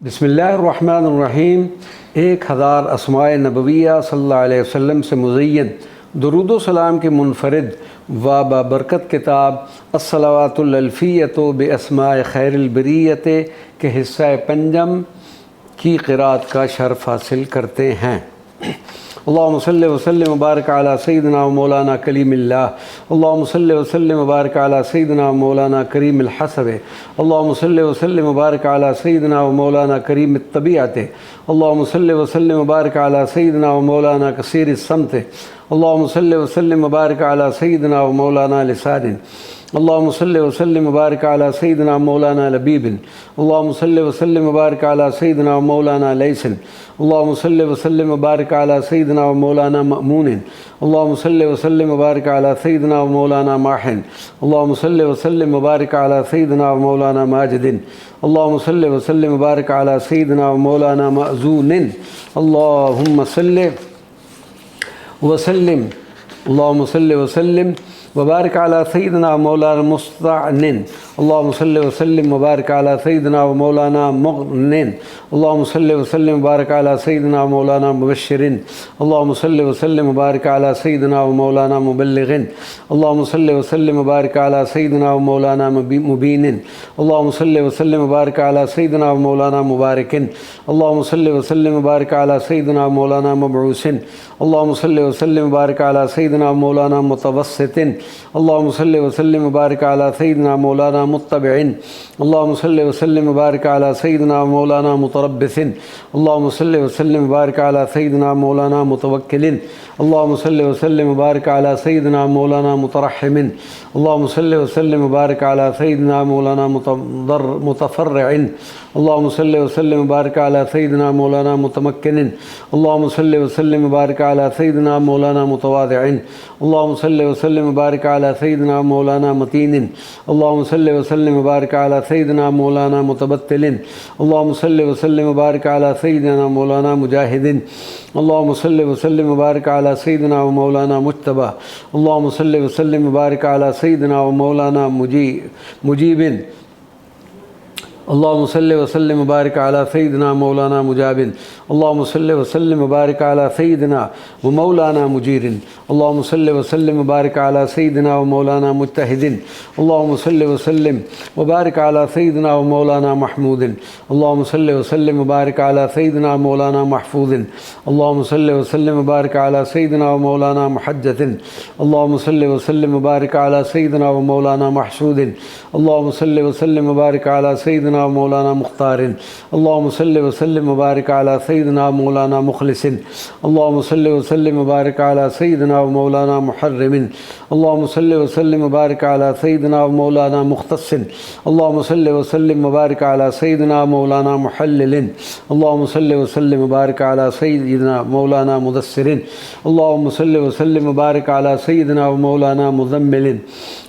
बिस्मिल्लाहिर्रहमानिर्रहीम। 1000 अस्माए नबविया सल्लल्लाहु अलैहि वसल्लम से मुज़य्यन दुरूद व सलाम की मुनफरिद व बाबरकत किताब अस्सलावातुल अल्फ़िय्यतु बिअस्माए खैरिल बरियत के हिस्सा पंजम की क़िराअत का शर्फ़ हासिल करते हैं। अल्लाहुम्मा सल्लि व सल्लिम व बारिक अला सय्यिदिना व मौलाना कलीमिल्लाह। अल्लाहुम्मा सल्लि व सल्लिम व बारिक अला सय्यिदिना व मौलाना करीमिल हसब। अल्लाहुम्मा सल्लि व सल्लिम व बारिक अला सय्यिदिना व मौलाना करीमित तबीअत। अल्लाहुम्मा सल्लि व सल्लिम व बारिक अला सय्यिदिना व मौलाना कसीरिस समत। अल्लाहुम्मा सल्लि व सल्लिम व बारिक अला सय्यिदिना व मौलाना लिसान। अल्लाहुम्मा सल्लि व सल्लिम व बारिक अला सय्यिदिना मौलाना लबीबिन। अल्लाहुम्मा सल्लि व सल्लिम व बारिक अला सय्यिदिना मौलाना लैसन। अल्लाहुम्मा सल्लि व सल्लिम व बारिक अला सय्यिदिना मौलाना मअमून। अल्लाहुम्मा सल्लि व सल्लिम व बारिक अला सय्यिदिना मौलाना माहिन। अल्लाहुम्मा सल्लि व सल्लिम व बारिक अला सय्यिदिना मौलाना माजिदिन। अल्लाहुम्मा सल्लि व सल्लिम व बारिक अला सय्यिदिना मौलाना मअज़ूनिन। अल्लाहुम्मा सल्लि व सल्लिम अल्लाहुम्मा सल्लि व सल्लिम व बारिक अला सय्यिदिना मौलाना मुस्तअनिन। अल्लाहुम्मा सल्लि व सल्लिम व बारिक अला सय्यिदिना मौलाना मुग़निन। अल्लाहुम्मा सल्लि व सल्लिम व बारिक अला सय्यिदिना मौलाना मुबश्शिरिन। अल्लाहुम्मा सल्लि व सल्लिम व बारिक अला सय्यिदिना मौलाना मुबल्लिगिन। अल्लाहुम्मा सल्लि व सल्लिम व बारिक अला सय्यिदिना मौलाना मुबीनिन। अल्लाहुम्मा सल्लि व सल्लिम व बारिक अला सय्यिदिना मौलाना मुबारिकिन। अल्लाहुम्मा सल्लि व सल्लिम व बारिक अला सय्यिदिना मौलाना मबऊसिन। अल्लाहुम्मा सल्लि व सल्लिम व बारिक अला सय्यिदिना मौलाना मुतवस्सितिन। अल्लाहुम्मा सल्लि व सल्लिम व बारिक अला सय्यिदिना मौलाना मुत्तबिइन। अल्लाहुम्मा सल्लि व सल्लिम व बारिक अला सय्यिदिना मौलाना मुतरब्बिसिन। अल्लाहुम्मा सल्लि व सल्लिम व बारिक अला सय्यिदिना मौलाना मुतवक्किलिन। अल्लाहुम्मा सल्लि व सल्लिम व बारिक अला सय्यिदिना मौलाना मुतरहिमिन। अल्लाहुम्मा सल्लि व सल्लिम व बारिक अला सय्यिदिना मौलाना मुतफर्रिइन। अल्लाहुम्मा सल्लि व सल्लिम व बारिक अला सय्यिदिना मौलाना मुतमक्किनिन। अल्लाहुम्मा सल्लि व सल्लिम व बारिक अला सय्यिदिना मौलाना मुतवादिइन। अल्लाहुम्मा सल्लि व सल्लिम व बारिक अला सय्यिदिना मौलाना मतीनिन। अल्लाहुम्मा सल्लि व सल्लिम व बारिक अला सय्यिदिना मौलाना मुतबत्तिलिन। अल्लाहुम्मा सल्लि व सल्लिम व बारिक अला सय्यिदिना मौलाना मुजाहिदिन। अल्लाहुम्मा सल्लि व सल्लिम व बारिक अला सय्यिदिना मौलाना मुज्तबा। अल्लाहुम्मा सल्लि व सल्लिम व बारिक अला सय्यिदिना मौलाना मुजीबिन। अल्लाहुम्मा सल्लि व सल्लिम व बारिक अला सय्यिदिना मौलाना मुजाबिन। अल्लाहुम्मा सल्लि व सल्लिम व बारिक अला सय्यिदिना व मौलाना मुजीरिन। अल्लाहुम्मा सल्लि व सल्लिम व बारिक अला सय्यिदिना व मौलाना मुज्तहिदिन। अल्लाहुम्मा सल्लि व सल्लिम व बारिक अला सय्यिदिना व मौलाना महमूदिन। अल्लाहुम्मा सल्लि व सल्लिम व बारिक अला सय्यिदिना मौलाना महफूदिन। अल्लाहुम्मा सल्लि व सल्लिम व बारिक अला सय्यिदिना मौलाना मुहज्जतिन। अल्लाहुम्मा सल्लि व सल्लिम व बारिक अला सय्यिदिना मौलाना महसूदिन। अल्लाहुम्मा सल्लि व सल्लिम व बारिक अला सय्यिदिना मौलाना मुख्तारिन। अल्लाहुम्मा सल्लि व सल्लिम व बारिक अला सय्यिदिना मौलाना मुखलिसिन। अल्लाहुम्मा सल्लि व सल्लिम व बारिक अला सय्यिदिना मौलाना मुहर्रिमिन। अल्लाहुम्मा सल्लि व सल्लिम व बारिक अला सय्यिदिना मौलाना मुख्तसिन। अल्लाहुम्मा सल्लि व सल्लिम व बारिक अला सय्यिदिना मौलाना मुहल्लिलिन। अल्लाहुम्मा सल्लि व सल्लिम व बारिक अला सय्यिदिना मौलाना मुदस्सिरिन। अल्लाहुम्मा सल्लि व सल्लिम व बारिक अला सय्यिदिना मौलाना मुज़म्मिलिन।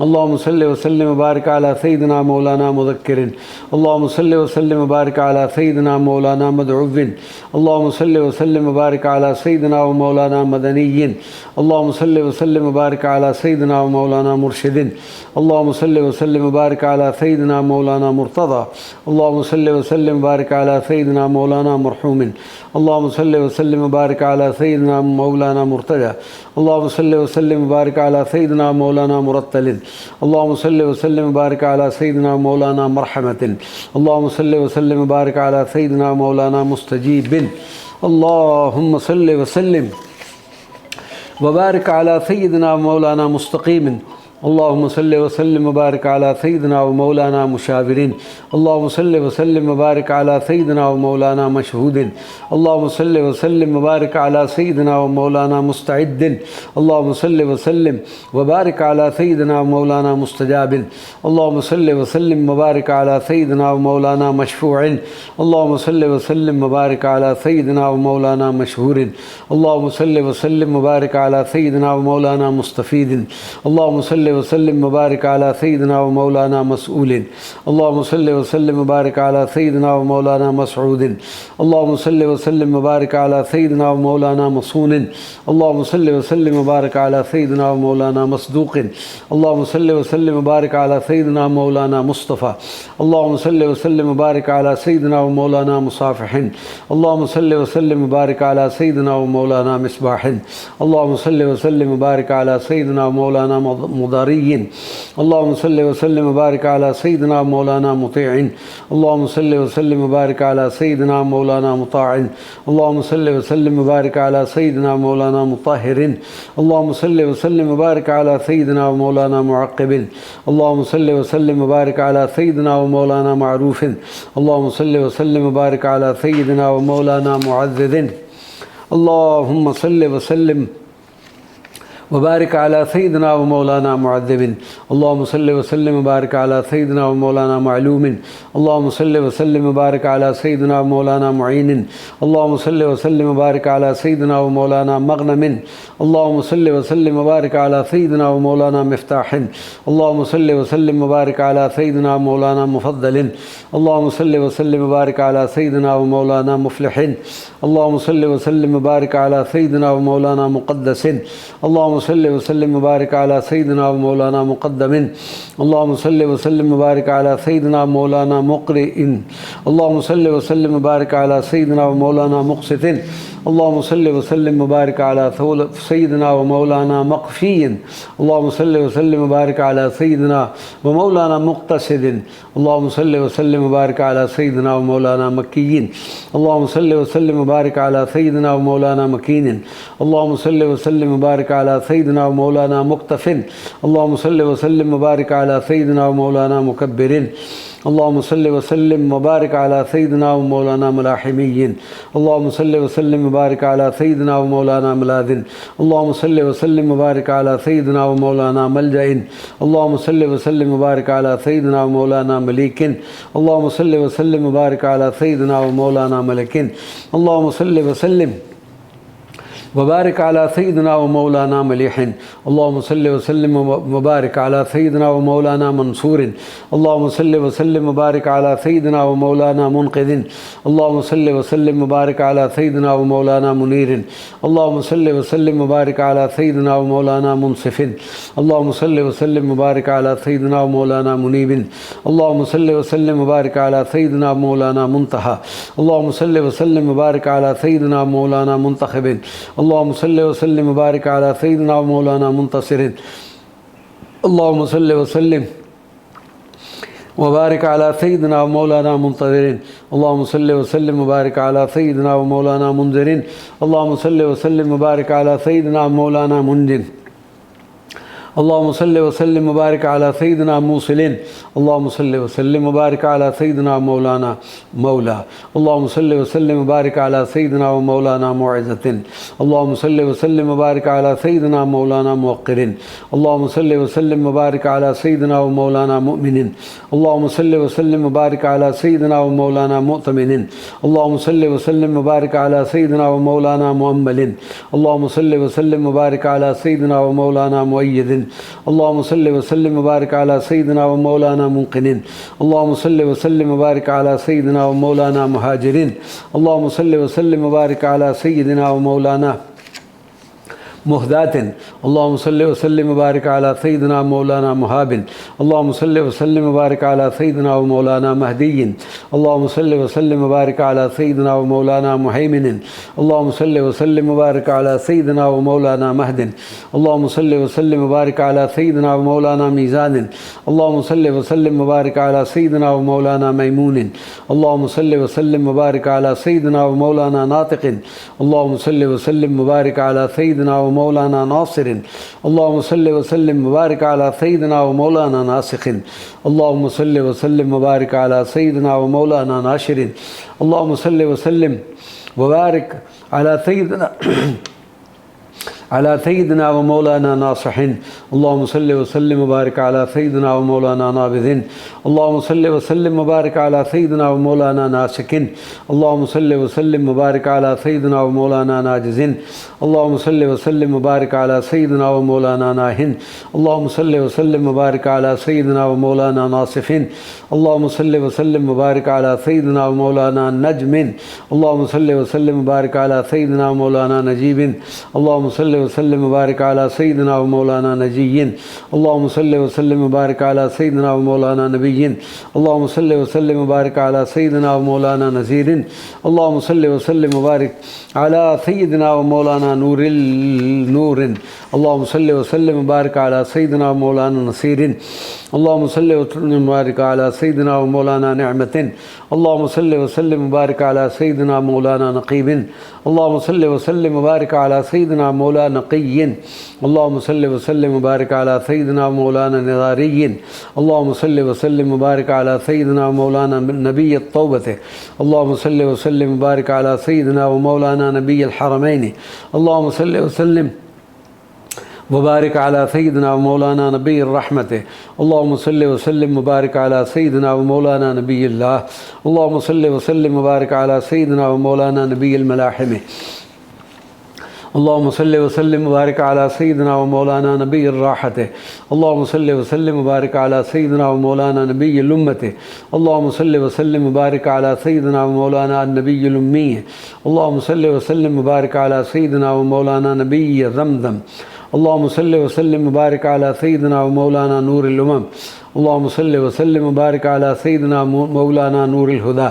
अल्लाहुम्मा सल्लि व सल्लिम व बारिक अला सय्यिदिना मौलाना मुज़क्किरिन। अल्लाहुम्मा सल्लि व सल्लिम व बारिक अला सय्यिदिना मौलाना मदऊविन। अल्लाहुम्मा सल्लि व सल्लिम व बारिक अला सय्यिदिना मौलाना मदनिय्यिन। अल्लाहुम्मा सल्लि व सल्लिम व बारिक अला सय्यिदिना मौलाना मुर्शिदिन। अल्लाहुम्मा सल्लि व सल्लिम व बारिक अला सय्यिदिना मौलाना मुर्तज़ा। अल्लाहुम्मा सल्लि व सल्लिम व बारिक अला सय्यिदिना मौलाना मरहूमिन। अल्लाहुम्मा सल्लि व सल्लिम व बारिक अला सय्यिदिना मौलाना मुर्तज़ा। अल्लाहुम्मा सल्लि व सल्लिम व बारिक अला सय्यिदिना मौलाना मुरत्तलिन। अल्लाहुम्मा सल्लि व सल्लिम व बारिक अला सय्यिदिना मौलाना मरहमतिन। अल्लाहुम्मा सल्लि व सल्लिम व बारिक अला सय्यिदिना मौलाना मुस्तजीबिन। अल्लाहुम्मा सल्लि व सल्लिम व बारिक अला सय्यिदिना मौलाना मुस्तक़ीमिन। अल्लाहुम्मा सल्लि व सल्लिम व बारिक अला सय्यिदिना मौलाना मुशाविरिन। अल्लाहुम्मा सल्लि व सल्लिम व बारिक अला सय्यिदिना मौलाना मशहूदिन। अल्लाहुम्मा सल्लि व सल्लिम व बारिक अला सय्यिदिना मौलाना मुस्तइद्दिन। अल्लाहुम्मा सल्लि व सल्लिम व बारिक अला सय्यिदिना मौलाना मुस्तजाबिन। अल्लाहुम्मा सल्लि व सल्लिम व बारिक अला सय्यिदिना मौलाना मशफूइन। अल्लाहुम्मा सल्लि व सल्लिम व बारिक अला सय्यिदिना मौलाना मशहूरिन। अल्लाहुम्मा सल्लि व सल्लिम व बारिक अला सय्यिदिना मौलाना मुस्तफ़ीदिन। अल्लाहुम्मा सल्लि सल्लि व सल्लिम व बारिक अला सय्यिदिना व मौलाना मसऊलिन। अल्लाहुम्मा सल्लि व सल्लिम व बारिक अला सय्यिदिना व मौलाना मसऊदिन। अल्लाहुम्मा सल्लि व सल्लिम व बारिक अला सय्यिदिना व मौलाना मसूनिन। अल्लाहुम्मा सल्लि व सल्लिम व बारिक अला सय्यिदिना व मौलाना मसदूकिन। अल्लाहुम्मा सल्लि व सल्लिम व बारिक अला सय्यिदिना मौलाना मुस्तफ़ा। अल्लाहुम्मा सल्लि व सल्लिम व बारिक अला सय्यिदिना व मौलाना मुसाफ़िहिन। अल्लाहुम्मा सल्लि व सल्लिम व बारिक अला सय्यिदिना व मौलाना मिसबाहिन। अल्लाहुम्मा सल्लि व सल्लिम व बारिक अला सय्यिदिना व मौलाना मुदारियिन। अल्लाहुम्मा सल्लि व सल्लिम व बारिक अला सय्यिदिना व मौलाना मुतीइन। अल्लाहुम्मा सल्लि व सल्लिम व बारिक अला सय्यिदिना मौलाना मुताइन। अल्लाहुम्मा सल्लि व सल्लिम व बारिक अला सय्यिदिना मौलाना मुताहिरिन। अल्लाहुम्मा सल्लि व सल्लिम व बारिक अला सय्यिदिना मौलाना मुअक्किबिन। अल्लाहुम्मा सल्लि व सल्लिम व बारिक अला सय्यिदिना मौलाना मारूफिन। अल्लाहुम्मा सल्लि व सल्लिम व बारिक अला सय्यिदिना मौलाना मुअज़्ज़िज़िन। अल्लाहुम्मा सल्लि व सल्लिम व बारिक अला सय्यिदिना व मौलाना मुअद्दिबिन। अल्लाहुम्मा सल्लि व सल्लिम व बारिक अला सय्यिदिना व मौलाना मालूमिन। अल्लाहुम्मा सल्लि व सल्लिम व बारिक अला सय्यिदिना व मौलाना मुईनिन। अल्लाहुम्मा सल्लि व सल्लिम व बारिक अला सय्यिदिना व मौलाना मग़नमिन। अल्लाहुम्मा सल्लि व सल्लिम व बारिक अला सय्यिदिना व मौलाना मिफ्ताहिन। अल्लाहुम्मा सल्लि व सल्लिम व बारिक अला सय्यिदिना व मौलाना मुफ़द्दलिन। अल्लाहुम्मा सल्लि व सल्लिम व बारिक अला सय्यिदिना व मौलाना मुफ़्लिहिन। अल्लाहुम्मा सल्लि व सल्लिम व बारिक अला सय्यिदिना व मौलाना मुक़द्दसिन। अल्लाहुम्मा सल्लि व सल्लिम व बारिक अला सय्यिदिना व मौलाना मुक़द्दमिन। अल्लाहुम्मा सल्लि व सल्लिम व बारिक अला सय्यिदिना मौलाना मुक़रिइन। अल्लाहुम्मा सल्लि व सल्लिम व बारिक अला सय्यिदिना व मौलाना मुक़सितिन। अल्लाहुम्मा सल्लि व सल्लिम व बारिक अला सय्यिदिना व मौलाना मक़फ़िय्यिन। अल्लाहुम्मा सल्लि व सल्लिम व बारिक अला सय्यिदिना व मौलाना मुक़्तसिदिन। अल्लाहुम्मा सल्लि व सल्लिम व बारिक अला सय्यिदिना व मौलाना मक्किय्यिन। अल्लाहुम्मा सल्लि व सल्लिम व बारिक अला सय्यिदिना व मौलाना मकीनिन। अल्लाहुम्मा सल्लि व सल्लिम व बारिक अला सय्यिदिना व मौलाना मुक़्तफ़िन। अल्लाहुम्मा सल्लि व सल्लिम व बारिक अला सय्यिदिना व मौलाना मुकब्बिरिन। अल्लाहुम्मा सल्लि व सल्लिम व बारिक अला सय्यिदिना व मौलाना मुलाहिमिय्यिन। अल्लाहुम्मा सल्लि व सल्लिम व बारिक अला सय्यिदिना व मौलाना मुलाज़िन। अल्लाहुम्मा सल्लि व सल्लिम व बारिक अला सय्यिदिना व मौलाना मलजइन। अल्लाहुम्मा सल्लि व सल्लिम व बारिक अला सय्यिदिना व मौलाना मलीकिन। अल्लाहुम्मा सल्लि व सल्लिम व बारिक अला सय्यिदिना व मौलाना मलकिन। अल्लाहुम्मा सल्लि व सल्लिम व बारिक अला सय्यिदिना व मौलाना मलीहिन। अल्लाहुम्मा सल्लि व सल्लिम व बारिक अला सय्यिदिना व मौलाना मंसूरिन। अल्लाहुम्मा सल्लि व सल्लिम व बारिक अला सय्यिदिना व मौलाना मुनक़िदिन। अल्लाहुम्मा सल्लि व सल्लिम व बारिक अला सय्यिदिना व मौलाना मुनीरिन। अल्लाहुम्मा सल्लि व सल्लिम व बारिक अला सय्यिदिना व मौलाना मुनसिफ़िन। अल्लाहुम्मा सल्लि व सल्लिम व बारिक अला सय्यिदिना व मौलाना मुनीबिन। अल्लाहुम्मा सल्लि व सल्लिम व बारिक अला सय्यिदिना व मौलाना मुंतहा। अल्लाहुम्मा सल्लि व सल्लिम व बारिक अला सय्यिदिना व मौलाना मुंतखबिन। अल्लाहुम्मा सल्लि व सल्लिम व बारिक अला सय्यिदिना व मौलाना मुंतसिरिन। अल्लाहुम्मा सल्लि व सल्लिम व बारिक अला सय्यिदिना व मौलाना मुंतज़िरिन। अल्लाहुम्मा सल्लि व सल्लिम व बारिक अला सय्यिदिना व मौलाना मुंज़िरिन। अल्लाहुम्मा सल्लि व सल्लिम व बारिक अला सय्यिदिना व मौलाना मुंजिन। अल्लाहुम्मा सल्लि व सल्लिम व बारिक अला सय्यिदिना मूसिलिन। अल्लाहुम्मा सल्लि व सल्लिम व बारिक अला सय्यिदिना मौलाना मौला। अल्लाहुम्मा सल्लि व सल्लिम व बारिक अला सय्यिदिना व मौलाना मुइज़्ज़तिन। अल्लाहुम्मा सल्लि व सल्लिम व बारिक अला सय्यिदिना मौलाना मुवक्किरिन। अल्लाहुम्मा सल्लि व सल्लिम व बारिक अला सय्यिदिना व मौलाना मुमिनिन। अल्लाहुम्मा सल्लि व सल्लिम व बारिक अला सय्यिदिना व मौलाना मुअतमिनिन। अल्लाहुम्मा सल्लि व सल्लिम व बारिक अला सय्यिदिना व मौलाना मुअम्मलिन। अल्लाहुम्मा सल्लि व सल्लिम व बारिक अला सय्यिदिना व मौलाना मुअय्यिदिन। अल्लाहुम्मा सल्लि व सल्लिम व बारिक अला सय्यिदिना व मौलाना मुनक़िनिन। अल्लाहुम्मा सल्लि व सल्लिम व बारिक अला सय्यिदिना व मौलाना मुहाजिरिन। अल्लाहुम्मा सल्लि व सल्लिम व बारिक अला सय्यिदिना व मौलाना मुहदातिन। अल्लाहुम्मा सल्लि व सल्लिम व बारिक अला सय्यिदिना मौलाना मुहाबिन। अल्लाहुम्मा सल्लि व सल्लिम व बारिक अला सय्यिदिना व मौलाना महदिय्यिन। अल्लाहुम्मा सल्लि व सल्लिम व बारिक अला सय्यिदिना व मौलाना मुहैमिनिन। अल्लाहुम्मा सल्लि व सल्लिम व बारिक अला सय्यिदिना व मौलाना महदिन। अल्लाहुम्मा सल्लि व सल्लिम व बारिक अला सय्यिदिना व मौलाना मीज़ानिन। अल्लाहुम्मा सल्लि व सल्लिम व बारिक अला सय्यिदिना व मौलाना मैमूनिन। अल्लाहुम्मा सल्लि व सल्लिम व बारिक अला सय्यिदिना व मौलाना नातिक़िन। अल्लाहुम्मा सल्लि व सल्लिम व बारिक अला सय्यिदिना व मौलाना नासिरिन। अल्लाहुम्मा सल्लि व सल्लिम व बारिक अला सय्यिदिना व मौलाना नासिख़िन। अल्लाहुम्मा सल्लि व सल्लिम व बारिक अला सय्यिदिना व मौलाना नाशिरिन। अल्लाहुम्मा सल्लि व सल्लिम व बारिक अला सय्यिदिना अला सय्यिदिना व मौलाना नासिहिन। अल्लाहुम्मा सल्लि व सल्लिम व बारिक अला सय्यिदिना व मौलाना नाबिदिन। अल्लाहुम्मा सल्लि व सल्लिम व बारिक अला सय्यिदिना व मौलाना नासिकिन। अल्लाहुम्मा सल्लि व सल्लिम व बारिक अला सय्यिदिना व मौलाना नाजिजिन। अल्लाहुम्मा सल्लि व सल्लिम व बारिक अला सय्यिदिना व मौलाना नाहिन। अल्लाहुम्मा सल्लि व सल्लिम व बारिक अला सय्यिदिना व मौलाना नासिफिन। अल्लाहुम्मा सल्लि व सल्लिम व बारिक अला सय्यिदिना व मौलाना नजमिन। अल्लाहुम्मा सल्लि व सल्लिम व बारिक अला सय्यिदिना व मौलाना नजीबिन। अल्लाहुम्मा सल्लि व सल्लिम व बारिक अला सय्यिदिना व मौलाना नजीयिन। अल्लाहुम्मा सल्लि व सल्लिम व बारिक अला सय्यिदिना व मौलाना नबिय्यिन। अल्लाहुम्मा सल्लि व सल्लिम व बारिक अला सय्यिदिना व मौलाना नज़ीरिन। अल्लाहुम्मा सल्लि व सल्लिम व बारिक अला सय्यिदिना व मौलाना नूरिन। अल्लाहुम्मा सल्लि व सल्लिम व बारिक अला सय्यिदिना व मौलाना नसीरिन। अल्लाहुम्मा सल्लि व सल्लिम व बारिक अला सय्यिदिना व मौलाना निअमतिन। अल्लाहुम्मा सल्लि व सल्लिम व बारिक अला सय्यिदिना मौलाना नक़ीबिन। अल्लाहुम्मा सल्लि व सल्लिम व बारिक अला सय्यिदिना मौलाना नक़िय्यिन। अल्लाहुम्मा सल्लि व सल्लिम व बारिक अला सय्यिदिना मौलाना निज़ारिय्यिन। अल्लाहुम्मा सल्लि व सल्लिम व बारिक अला सय्यिदिना मौलाना नबिय्यत तौबते। अल्लाहुम्मा सल्लि व सल्लिम व बारिक अला सय्यिदिना व मौलाना नबिय्यिल हरमैनि। अल्लाहुम्मा सल्लि व सल्लिम वबारिक अला सय्यिदिना व मौलाना नबिय्यर रहमते। अल्लाहुम्मा सल्लि व सल्लिम वबारिक अला सय्यिदिना व मौलाना नबिय्यिल्लाह। अल्लाहुम्मा सल्लि व सल्लिम वबारिक अला सय्यिदिना व मौलाना नबिय्यिल मलाहिम। अल्लाहुम्मा सल्लि व सल्लिम वबारिक अला सय्यिदिना व मौलाना नबिय्यर राहते। अल्लाहुम्मा सल्लि व सल्लिम वबारिक अला सय्यिदिना व मौलाना नबिय्यिल उम्मते। अल्लाहुम्मा सल्लि व सल्लिम वबारिक अला सय्यिदिना व मौलाना नबिय्यिल उम्मी। अल्लाहुम्मा सल्लि व सल्लिम वबारिक अला सय्यिदिना व मौलाना नबिय्य ज़मज़म। अल्लाहुम्मा सल्लि व सल्लिम वबारिक अला सय्यिदिना व मौलाना नूरिल उमम। अल्लाहुम्मा सल्लि व सल्लिम वबारिक अला सय्यिदिना मौलाना नूरिल हुदा।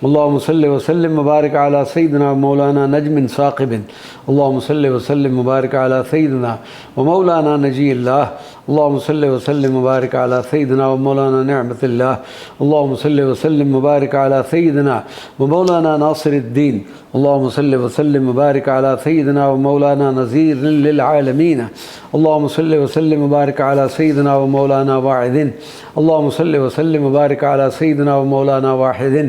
अल्लाहुम्मा सल्लि व सल्लिम वबारिक अला सय्यिदिना मौलाना नजमिन साक़िबिन। अल्लाहुम्मा सल्लि व सल्लिम वबारिक अला सय्यिदिना व मौलाना नजीयिल्लाह। अल्लाहुम्मा सल्लि व सल्लिम वबारिक अला सय्यिदिना व मौलाना निअमतिल्लाह। अल्लाहुम्मा सल्लि व सल्लिम वबारिक अला सय्यिदिना व मौलाना नासिरुद्दीन। अल्लाहुम्मा सल्लि व सल्लिम वबारिक अला सय्यिदिना व मौलाना नज़ीरिन लिल आलमीन। अल्लाहुम्मा सल्लि व सल्लिम वबारिक अला सय्यिदिना व मौलाना वाहिदिन। अल्लाहुम्मा सल्लि व सल्लिम वबारिक अला सय्यिदिना व मौलाना वाहिदिन।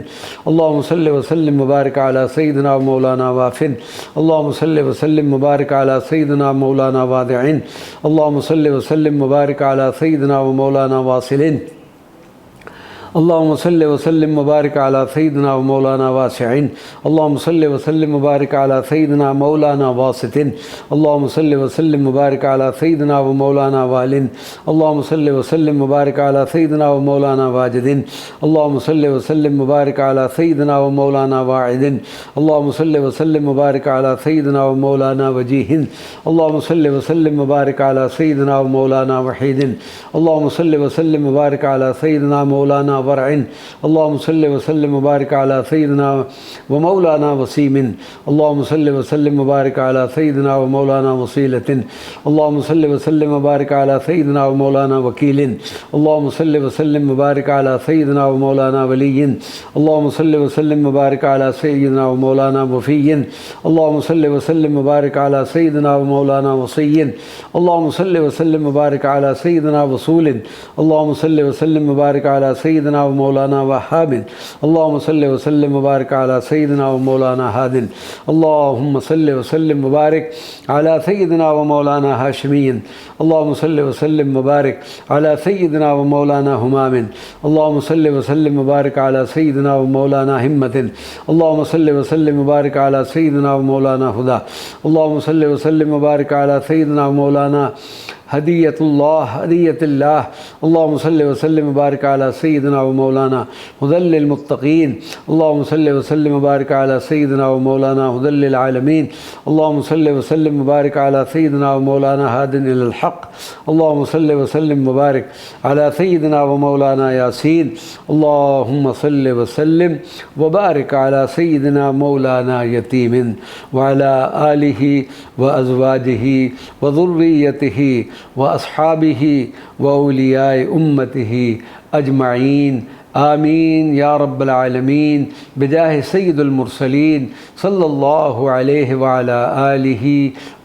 अल्लाहुम्मा सल्लि व सल्लिम वबारिक अला सय्यिदिना व मौलाना वाफिन। अल्लाहुम्मा सल्लि व सल्लिम वबारिक अला सय्यिदिना मौलाना वादिइन। अल्लाहुम्मा सल्लि व सल्लिम वबारिक अला सय्यिदिना व मौलाना वासिलिन। अल्लाहुम्मा सल्लि व सल्लिम वबारिक अला सय्यिदिना व मौलाना वासिइन। अल्लाहुम्मा सल्लि व सल्लिम वबारिक अला सय्यिदिना मौलाना वासितिन। अल्लाहुम्मा सल्लि व सल्लिम वबारिक अला सय्यिदिना व मौलाना वालिन। अल्लाहुम्मा सल्लि व सल्लिम वबारिक अला सय्यिदिना व मौलाना वाजिदिन। अल्लाहुम्मा सल्लि व सल्लिम वबारिक अला सय्यिदिना व मौलाना वाइदिन। अल्लाहुम्मा सल्लि व सल्लिम वबारिक अला सय्यिदिना व मौलाना वजीहिन। अल्लाहुम्मा सल्लि व सल्लिम वबारिक अला सय्यिदिना व मौलाना वहीदिन। अल्लाहुम्मा सल्लि व सल्लिम वबारिक अला सय्यिदिना मौलाना वरइन। अल्लाहुम्मा सल्लि व सल्लिम वबारिक अला सय्यिदिना व मौलाना वसीमिन। अल्लाहुम्मा सल्लि व सल्लिम वबारिक अला सय्यिदिना व मौलाना वसीलतिन। अल्लाहुम्मा सल्लि व सल्लिम वबारिक अला सय्यिदिना व मौलाना वकीलिन। अल्लाहुम्मा सल्लि व सल्लिम वबारिक अला सय्यिदिना व मौलाना वलिय्यिन। अल्लाहुम्मा सल्लि व सल्लिम वबारिक अला सय्यिदिना व मौलाना वफ़िय्यिन। अल्लाहुम्मा सल्लि व सल्लिम वबारिक अला सय्यिदिना व मौलाना वसिय्यिन। अल्लाहुम्मा सल्लि व सल्लिम वबारिक अला सय्यिदिना वसूलिन। अल्लाहुम्मा सल्लि व सल्लिम वबारिक अला सय्यिदिना व मौलाना वहाबिन। अल्लाहुम्मा सल्लि व सल्लिम वबारिक अला सय्यिदिना व मौलाना हादिन। अल्लाहुम्मा सल्लि व सल्लिम वबारिक अला सय्यिदिना व मौलाना हाशिमिय्यिन। अल्लाहुम्मा सल्लि व सल्लिम वबारिक अला सय्यिदिना व मौलाना हुमामिन। अल्लाहुम्मा सल्लि व सल्लिम वबारिक अला सय्यिदिना व मौलाना हिम्मतिन। अल्लाहुम्मा सल्लि व सल्लिम वबारिक अला सय्यिदिना व मौलाना हुदा। अल्लाहुम्मा सल्लि व सल्लिम वबारिक अला सय्यिदिना व मौलाना हदियतुल्लाह। अल्लाहुम्मा सल्लि व सल्लिम वबारिक अला सय्यिदिना व मौलाना हुदल लिल मुत्तक़ीन। अल्लाहुम्मा सल्लि व सल्लिम वबारिक अला सय्यिदिना व मौलाना हुदल लिल आलमीन। अल्लाहुम्मा सल्लि व सल्लिम वबारिक अला सय्यिदिना व मौलाना हादिन इलल हक़। अल्लाहुम्मा सल्लि व सल्लिम वबारिक अला सय्यिदिना व मौलाना यासीन। अल्लाहुम्मा सल्लि व सल्लिम वबारिक अला सय्यिदिना मौलाना यतीमिन व अला आलिहि व अज़वाजिहि व ज़ुर्रिय्यतिहि व अस्हाबिहि व औलियाए उम्मतिहि अजमाइन। आमीन या रब्बल आलमीन बिजाह सय्यिदुल मुरसलीन सल्लल्लाहु अलैहि व अला आलिहि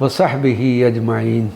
व सहबिहि अजमाइन।